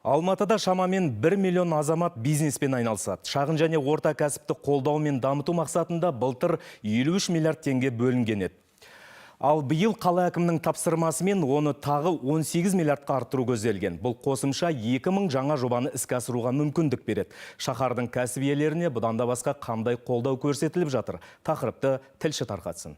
Алматыда шамамен 1 миллион азамат бизнеспен айналысады. Шағын және орта кәсіпті қолдау мен дамыту мақсатында былтыр 53 миллиард теңге бөлінген еді. Ал биыл қала әкімінің тапсырмасымен оны тағы 18 миллиардқа арттыру көзделген. Бұл қосымша 2000 жаңа жобаны іске асыруға мүмкіндік береді. Шаһардың кәсіп иелеріне бұдан да басқа қандай қолдау көрсетіліп жатыр? Тақырыпты тілші тарқатсын.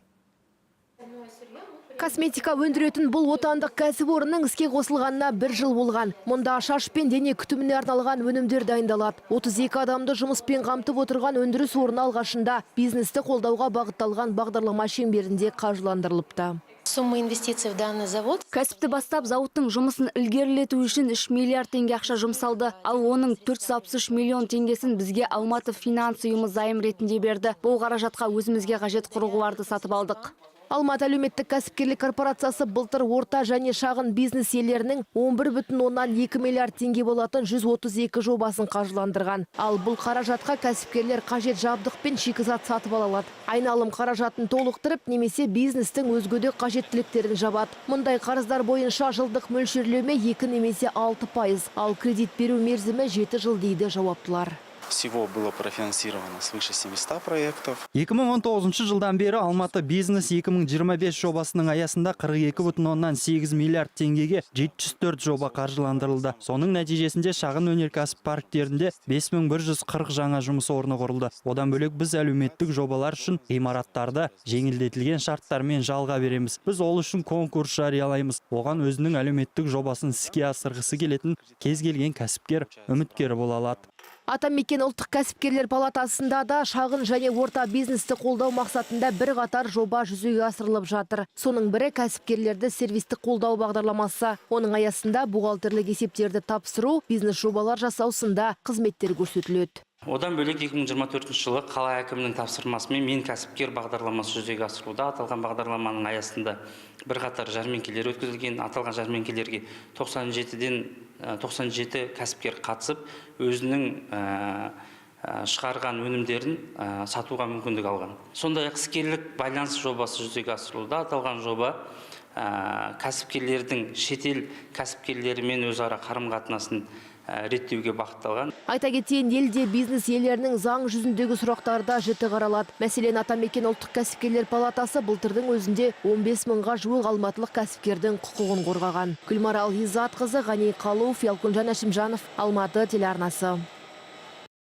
Косметика өндіретін бұл отандық кәсіпорынның іске қосылғанына 1 жыл болған. Мұнда шаш пен дене күтіміне арналған өнімдер дайындалады. 32 адамды жұмыспен қамтып отырған өндіріс орны алғашында бизнесті қолдауға бағытталған бағдарлама шеңберінде қаржыландырылыпты. Сумма инвестиций в данный завод. Кәсіпті бастап зауыттың жұмысын ілгерілету үшін 3 миллиард теңге ақша жұмсалды. Ал оның 463 миллион теңгесін бізге Алматы финанс ұйымы займ ретінде берді. Бұл қаражатқа өзімізге қажет құрылғыларды сатып алдық. Алматы әлеуметтік кәсіпкерлік корпорациясы былтыр орта және шағын бизнес иелерінің 11,2 миллиард теңге болатын 132 жобасын қаржыландырған. Ал бұл қаражатқа кәсіпкерлер қажет жабдық пен шикізат сатып ала алады. Айналым қаражатын толықтырып, немесе бизнестің өзге де қажеттіліктерін жабады. Мұндай қарыздар бойынша жылдық мөлшерлеме 2 немесе 6%, ал кредит беру мерзімі 7 жыл дейді жауаптылар. Всего было профинансировано свыше 700 проектов. 2019 жылдан бері Алматы бизнес 2025 жобасының аясында 42,8 миллиард теңгеге 704 жоба қаржыландырылды. Соның нәтижесінде шағын өнеркәсіп парктерінде 5140 жаңа жұмыс орны құрылды. Одан бөлек біз әлеуметтік жобалар үшін ғимараттарды жеңілдетілген шарттармен жалға береміз. Біз ол үшін конкурс жариялаймыз. Оған өзінің әлеуметтік жобасын іске асырғысы келетін кез келген кәсіпкер үміткер бола алады. Атамекен ұлттық кәсіпкерлер палатасында да шағын және орта бизнесті қолдау мақсатында бір қатар жоба жүзеге асырылып жатыр. Соның бірі кәсіпкерлерді сервистік қолдау бағдарламасы. Оның аясында бухгалтерлік есептерді тапсыру, бизнес жобалар жасаусында қызметтер көрсетіледі. Одан бөлек 2024 жылы қала әкімінің тапсырмасымен мен кәсіпкер бағдарламасы жүзеге асырылуда. Аталған бағдарламаның аясында бірқатар жәрмеңкелер өткізілген. Аталған жәрмеңкелерге 97 кәсіпкер қатысып, өзінің шығарған өнімдерін сатуға мүмкіндік алған. Сондай-ақ іскерлік байланыс жобасы жүзеге асырылуда. Аталған жоба кәсіпкерлердің шетел кәсіпкерлерімен өзара қарым-қатынасын реттеуге бағытталған. Айта кетейін, елде бизнес иелерінің заң жүзіндегі сұрақтарда жіті қаралады. Мәселен, Атамекен ұлттық кәсіпкерлер палатасы былтырдың өзінде 15 мыңға жуық алматылық кәсіпкердің құқығын қорғаған. Гүлмарал Изатқызы, Ғани Қалуов, Ялкунжан Әшімжанов, Алматы телеарнасы.